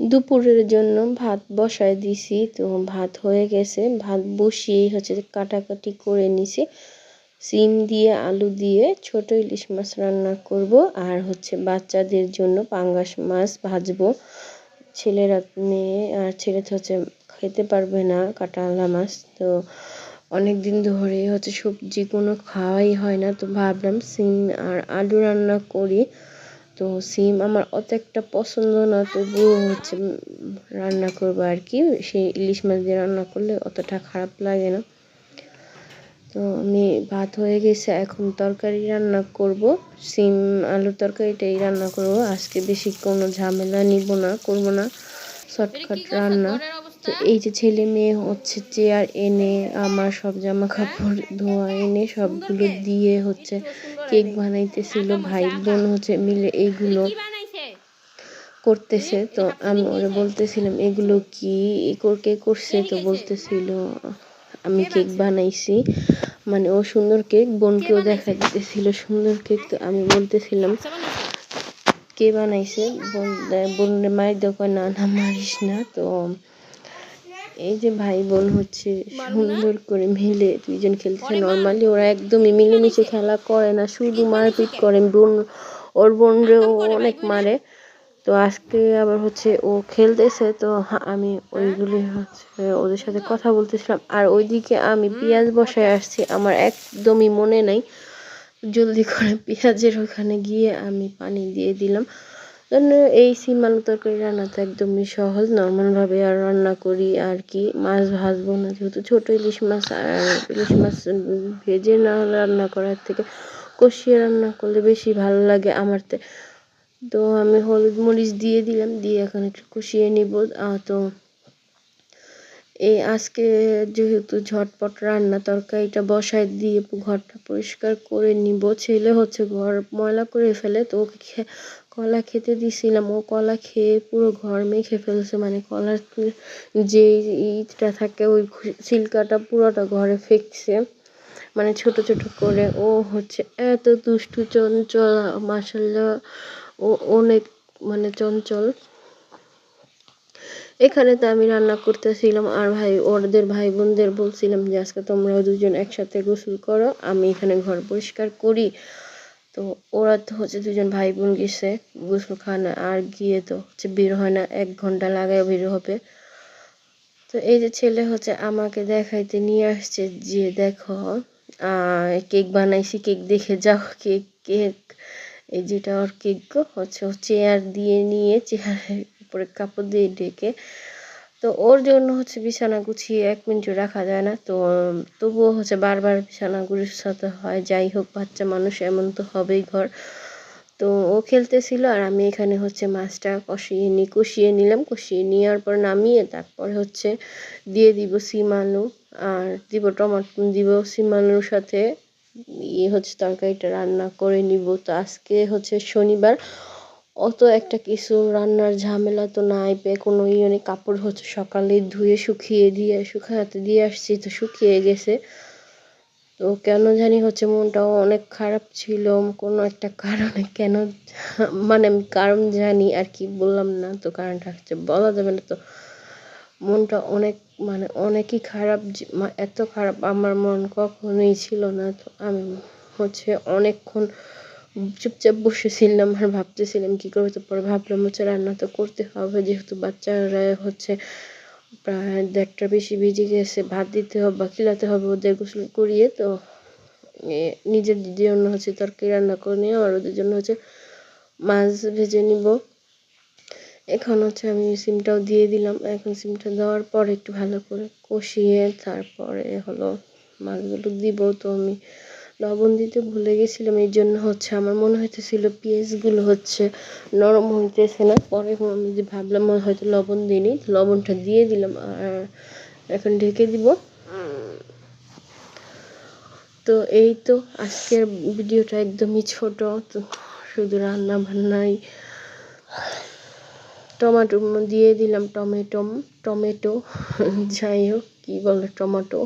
দুপুরের জন্য ভাত বসায় দিছি, তো ভাত হয়ে গেছে। ভাত বসিয়েই হচ্ছে কাটাকাটি করে নিছি। সিম দিয়ে আলু দিয়ে ছোট ইলিশ মাছ রান্না করব, আর হচ্ছে বাচ্চাদের জন্য পাঙ্গাস মাছ ভাজবো। ছেলেরা মেয়ে আর ছেলে তো হচ্ছে খেতে পারবে না কাঁটাওয়ালা মাছ, তো অনেক দিন ধরে হচ্ছে সবজি কোনো খাওয়াই হয় না, তো ভাবলাম সিম আর আলু রান্না করি। তো সিম আমার অত একটা পছন্দ না, তবুও হচ্ছে রান্না করবো আর কি। সেই ইলিশ মাছ দিয়ে রান্না করলে অতটা খারাপ লাগে না। তো আমি ভাত হয়ে গেছে, এখন তরকারি রান্না করব। সিম আলুর তরকারিটাই রান্না করব আজকে, বেশি কোনো ঝামেলা নিব না, করব না, শর্টকাট রান্না। তো এই যে ছেলে মেয়ে হচ্ছে চেয়ার এনে আমার সব জামা কাপড় ধোয়া এনে সবগুলো দিয়ে হচ্ছে কেক বানাইতেছিল। ভাই বোন হচ্ছে মিলে এইগুলো করতেছে। তো আমি ওরা বলতেছিলাম এগুলো কি কে করছে, তো বলতেছিল আমি কেক বানাইছি। মানে ও সুন্দর কেক, বোনকেও দেখা দিতেছিল সুন্দর কেক। তো আমি বলতেছিলাম কে বানাইছে, বোনের মায়ের দোকান, না না মারিস না। তো এই যে ভাই বোন হচ্ছে সুন্দর করে মিলে দুইজন খেলতেছে। নর্মালি ওরা একদমই মিলেমিশে খেলা করে না, শুধু মারপিট করে। ওর বোনরেও অনেক মারে। তো আজকে আবার হচ্ছে ও খেলতেছে, তো আমি ওইগুলি হচ্ছে ওদের সাথে কথা বলতেছিলাম। আর ওইদিকে আমি পেঁয়াজ বসায় আসছি, আমার একদমই মনে নাই। জলদি করে পেঁয়াজের ওখানে গিয়ে আমি পানি দিয়ে দিলাম। এই সিম আলু তরকারি রান্না তো একদমই সহজ, নর্মালভাবে আর রান্না করি আর কি। মাছ ভাজবো না, যেহেতু ছোট ইলিশ মাছ, আর ইলিশ মাছ ভেজে না রান্না করার থেকে কষিয়ে রান্না করলে বেশি ভালো লাগে আমার। তো আমি হলুদ মরিচ দিয়ে দিলাম, দিয়ে এখন একটু কষিয়ে নিব। তো এই আজকে যেহেতু ঝটপট রান্না, তরকারিটা বসায় দিয়ে ঘরটা পরিষ্কার করে নিব। ছেলে হচ্ছে ঘর ময়লা করে ফেলে, তো ওকে কলা খেতে দিছিলাম, ও কলা খেয়ে পুরো ঘর মেখে ফেলছে। মানে কলার যে ইটা থাকে ওই ছিলকাটা পুরোটা ঘরে ফেকছে, মানে ছোট ছোট করে। ও হচ্ছে এত দুষ্টু চঞ্চল, মাশাআল্লাহ ও অনেক মানে চঞ্চল। এখানে তো আমি রান্না করতেছিলাম, আর ওদের ভাই বোনদের বলছিলাম যে আজকে তোমরা দুজন একসাথে গোসল করো, আমি এখানে ঘর পরিষ্কার করি। তো ওরা তো হচ্ছে দুজন ভাই বোন গেছে গোসলখানা, আর গিয়ে তো হচ্ছে বের হয় না, 1 ঘন্টা লাগায় বের হবে। তো এই যে ছেলে হচ্ছে আমাকে দেখাইতে নিয়ে আসছে যে দেখো কেক বানাইছি, কেক দেখে যাও। কেক এই যেটা ওর কেক হচ্ছে ও চেয়ার দিয়ে নিয়ে চেয়ারের উপরে কাপড় দিয়ে ঢেকে। তো ওর জন্য হচ্ছে বিছানা গুছিয়ে 1 মিনিটও রাখা যায় না, তো তবুও হচ্ছে বারবার বিছানা গুছাতে হয়। যাই হোক, বাচ্চা মানুষ এমন তো হবেই ঘর। তো ও খেলতেছিল, আর আমি এখানে হচ্ছে মাছটা কষিয়ে নিলাম। কষিয়ে নেওয়ার পর নামিয়ে তারপরে হচ্ছে দিয়ে দিব সিম আলু, আর দিব টমাটো দিব। সিম আলুর সাথে হচ্ছে তরকারিটা রান্না করে নিব। তো আজকে হচ্ছে শনিবার, অত একটা কিছু রান্নার ঝামেলা তো নাই। কোনো নেই। কাপড় হচ্ছে সকালে ধুয়ে শুকাতে দিয়ে আসছি, তো শুকিয়ে গেছে। তো কেন জানি হচ্ছে মনটাও অনেক খারাপ ছিল কোনো একটা কারণে, কেন মানে আমি কারণ জানি আর কি, বললাম না তো কারণটা হচ্ছে বলা যাবে না। তো মনটা অনেক মানে অনেকই খারাপ, এত খারাপ আমার মন কখনোই ছিল না। তো আমি হচ্ছে অনেকক্ষণ চুপচাপ বসেছিলাম আর ভাবতেছিলাম কি করবো। তো পরে ভাবলাম হচ্ছে রান্না তো করতে হবে, যেহেতু বাচ্চারা হচ্ছে প্রায় 1:30 বেশি বেজে গেছে, ভাত দিতে হবে বা খিলাতে হবে ওদের গোসল করিয়ে। তো নিজের জন্য হচ্ছে তরকারি রান্না করে নিয়ে আর ওদের জন্য হচ্ছে মাছ ভেজে নিব। এখন হচ্ছে আমি সিমটাও দিয়ে দিলাম। এখন সিমটা দেওয়ার পর একটু ভালো করে কষিয়ে তারপরে হলো মাছগুলো দিব। তো আমি লবণ দিতে ভুলে গেছিলাম, এই জন্য হচ্ছে আমার মনে হইতেছিল পেঁয়াজগুলো হচ্ছে নরম হইতেছে না। পরে আমি যে ভাবলাম হয়তো লবণ দিইনি, লবণটা দিয়ে দিলাম। আর এখন ঢেকে দিব। তো এই তো আজকের ভিডিওটা একদমই ছোট, তো শুধু রান্না বান্নাই। টমেটো দিয়ে দিলাম, টমেটো যাই হোক কী বলে টমেটো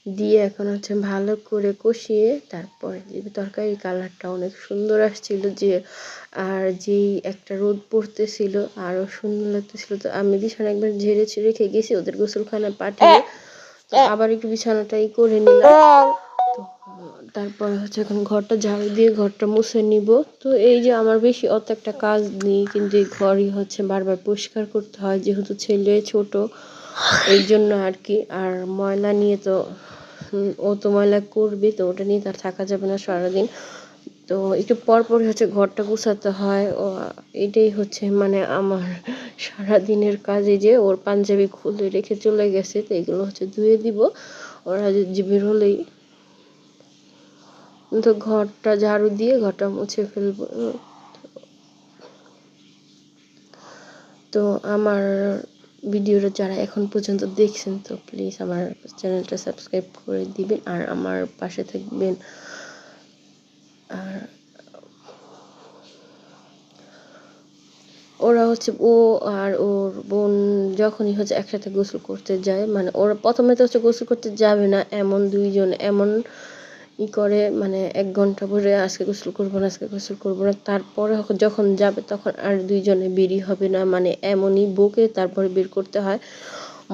দিয়ে এখন হচ্ছে ভালো করে কষিয়ে তারপরে দিবে তরকারি। কালারটা অনেক সুন্দর আসছিল যে, আর যেই একটা রোদ পড়তেছিল আরো সুন্দর লাগতেছিল। তো আমি বিছানা একবার ঝেড়ে রেখে গেছি ওদের গোসলখানায় পাঠিয়ে, তো আবার একটু বিছানাটাই করে নিলাম। তো তারপর হচ্ছে এখন ঘরটা ঝাড়ু দিয়ে ঘরটা মুছে নিব। তো এই যে আমার বেশি অত একটা কাজ নেই, কিন্তু এই ঘরই হচ্ছে বারবার পরিষ্কার করতে হয় যেহেতু ছেলে ছোট, এই জন্য আর কি। আর ময়লা নিয়ে তো ও তো ময়লা করবে, তো ওটা নিয়ে তার থাকা যাবে না সারাদিন। তো একটু পর পর হচ্ছে ঘরটা গুছাতে হয়। ও এটাই হচ্ছে মানে আমার সারাদিনের কাজে, যে ওর পাঞ্জাবি খুলে রেখে চলে গেছে, তো এগুলো হচ্ছে ধুয়ে দিব ওরা যে বের হলেই। তো ঘরটা ঝাড়ু দিয়ে ঘরটা মুছে ফেলবো। তো আমার ভিডিওটা যারা এখন পর্যন্ত দেখছেন, তো প্লিজ আমার চ্যানেলটা সাবস্ক্রাইব করে দিবেন আর আমার পাশে থাকবেন। আর ওরা হচ্ছে ও আর ওর বোন যখনই হচ্ছে একসাথে গোসল করতে যায়, মানে ওরা প্রথমে তো হচ্ছে গোসল করতে যাবে না, এমন দুইজন এমন করে মানে 1 ঘন্টা পরে আজকে গোসল করবো না, আজকে গোসল করবো না। তারপরে যখন যাবে তখন আর দুইজনে বেরই হবে না, মানে এমনই বকে তারপরে বের করতে হয়।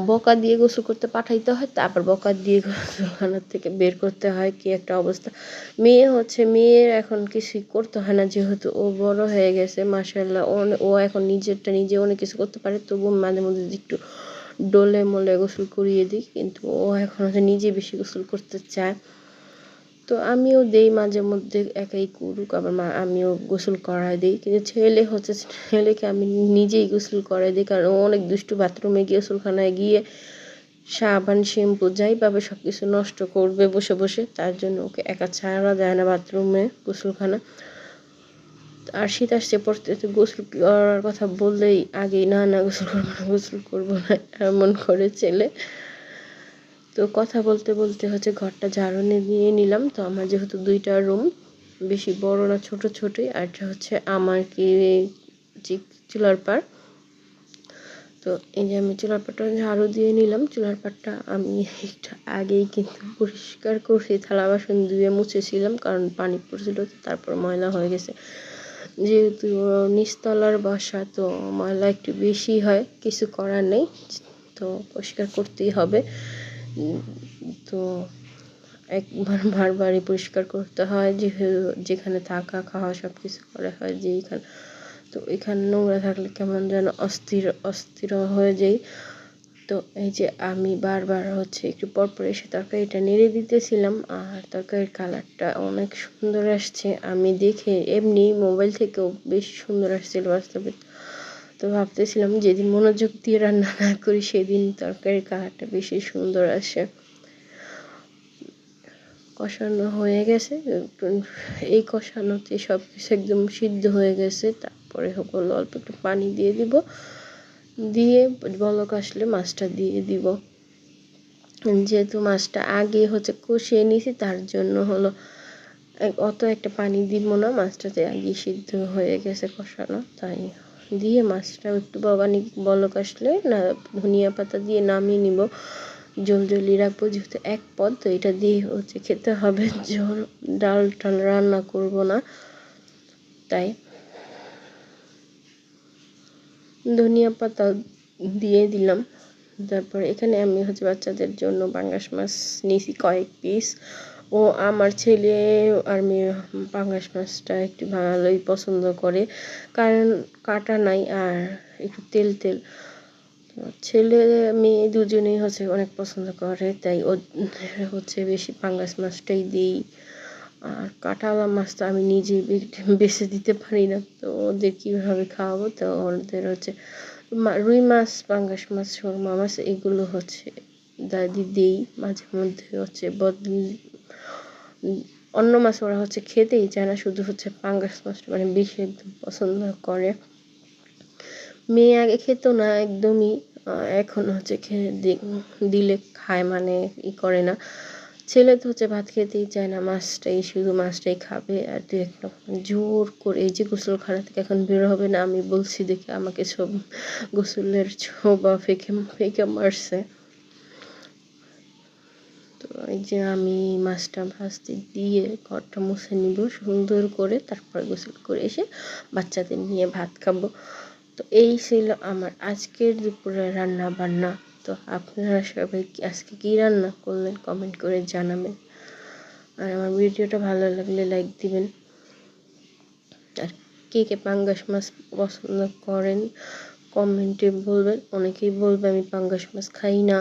বকা দিয়ে গোসল করতে পাঠাইতে হয়, তারপর বকা দিয়ে গোসলখানার থেকে বের করতে হয়। কি একটা অবস্থা। মেয়ের এখন কিছুই করতে হয় না, যেহেতু ও বড় হয়ে গেছে মাশাআল্লাহ। ও এখন নিজেরটা নিজে অনেক কিছু করতে পারে। তবুও মাঝে মধ্যে একটু ডলে মলে গোসল করিয়ে দিই, কিন্তু ও এখন হচ্ছে নিজে বেশি গোসল করতে চায়। তো আমিও দেই মাঝে মধ্যে, একাই করুক, আবার আমিও গোসল করাই দিই। কিন্তু ছেলেকে আমি নিজেই গোসল করাই দিই, কারণ ও অনেক দুষ্টু। বাথরুমে গিয়ে গোসলখানায় গিয়ে সাবান শ্যাম্পু যাই পাবে সব কিছু নষ্ট করবে বসে বসে। তার জন্য ওকে একা ছাড়া যায় না বাথরুমে, গোসলখানা। আর শীত আসছে পড়তে, তো গোসল করার কথা বললেই আগেই না না গোসল করবো না, গোসল করবো না এমন করে ছেলে। তো কথা বলতে বলতে হচ্ছে ঘরটা ঝাড়ু দিয়ে নিলাম। তো আমার যেহেতু 2টা রুম, বেশি বড় না, ছোট ছোটই। আর এটা হচ্ছে আমার কি চুলার পাড়। তো এই যে আমি চুলার পাড়টা ঝাড়ু দিয়ে নিলাম। চুলার পাড়টা আমি একটু আগেই কিন্তু পরিষ্কার করছি, থালা বাসন ধুয়ে মুছেছিলাম, কারণ পানি পড়ছিল, তারপর ময়লা হয়ে গেছে। যেহেতু নিচতলার বাসা, তো ময়লা একটু বেশি হয়, কিছু করার নেই, তো পরিষ্কার করতেই হবে। তো একবার বারবারই পরিষ্কার করতে হয়, যেখানে থাকা খাওয়া সব কিছু করা হয় যেখানে। তো এখানে নোংরা থাকলে কেমন যেন অস্থির হয়ে যাই। তো এই যে আমি বারবার হচ্ছে একটু পরপর এসে তরকারিটা নেড়ে দিতেছিলাম, আর তরকারির কালারটা অনেক সুন্দর আসছে। আমি দেখে এমনি মোবাইল থেকেও বেশ সুন্দর আসছিল বাস্তবে। তো ভাবতেছিলাম যেদিন মনোযোগ দিয়ে রান্না না করি সেদিন তরকারির কালারটা বেশি সুন্দর আসে। কষানো হয়ে গেছে, এই কষানোতে সব কিছু একদম সিদ্ধ হয়ে গেছে। তারপরে হলো অল্প একটু পানি দিয়ে দিব, দিয়ে বলক আসলে মাছটা দিয়ে দিব। যেহেতু মাছটা আগে হচ্ছে কষিয়ে নিয়েছি, তার জন্য হলো অত একটা পানি দিব না, মাছটাতে আগে সিদ্ধ হয়ে গেছে কষানো। তাই দিয়ে মাছটা একটু বলক আসলে না ধনিয়া পাতা দিয়ে নামিয়ে নিব। জলদি রাখবো, যেহেতু 1 পদ, তো এটা দিয়ে হচ্ছে খেতে হবে। ডাল টাল রান্না করব না, তাই ধনিয়া পাতা দিয়ে দিলাম। তারপর এখানে আমি হচ্ছে বাচ্চাদের জন্য পাঙ্গাস মাছ নিয়েছি কয়েক পিস। ও আমার ছেলে আর মেয়ে পাঙ্গাস মাছটা একটু ভালোই পছন্দ করে, কারণ কাটা নাই আর একটু তেল তেল। ছেলে মেয়ে দুজনেই হচ্ছে অনেক পছন্দ করে, তাই ও হচ্ছে বেশি পাঙ্গাস মাছটাই দিই। আর কাঁটাওয়ালা মাছ তো আমি নিজেই বেছে দিতে পারি না, তো ওদের কীভাবে খাওয়াবো। তো ওদের হচ্ছে রুই মাছ, পাঙ্গাস মাছ, সুরমা মাছ এগুলো হচ্ছে দাদি দেই মাঝে মধ্যে। হচ্ছে অন্য মাছ ওরা হচ্ছে খেতেই চায় না, শুধু হচ্ছে পাঙ্গাস মাছটা মানে বেশি একদম পছন্দ করে। মেয়ে আগে খেত না একদমই, এখন হচ্ছে দিলে খায়, মানে করে না। ছেলে তো হচ্ছে ভাত খেতেই চায় না, শুধু মাছটাই খাবে। আর দু একটা জোর করে, এই যে গোসলখানা থেকে এখন বের হবে না আমি বলছি দেখে আমাকে সব গোসলের ছোবা ফেঁকে মারছে। তো এই যে আমি মাছটা ভাজতে দিয়ে ঘরটা মুছে নিব সুন্দর করে, তারপর গোসল করে এসে বাচ্চাদের নিয়ে ভাত খাবো। তো এই ছিল আমার আজকের দুপুরে রান্না বান্না। তো আপনারা সবাই আজকে কী রান্না করলেন কমেন্ট করে জানাবেন, আর আমার ভিডিওটা ভালো লাগলে লাইক দিবেন। আর কে কে পাঙ্গাস মাছ পছন্দ করেন কমেন্টে বলবেন। অনেকেই বলবে আমি পাঙ্গাস মাছ খাই না,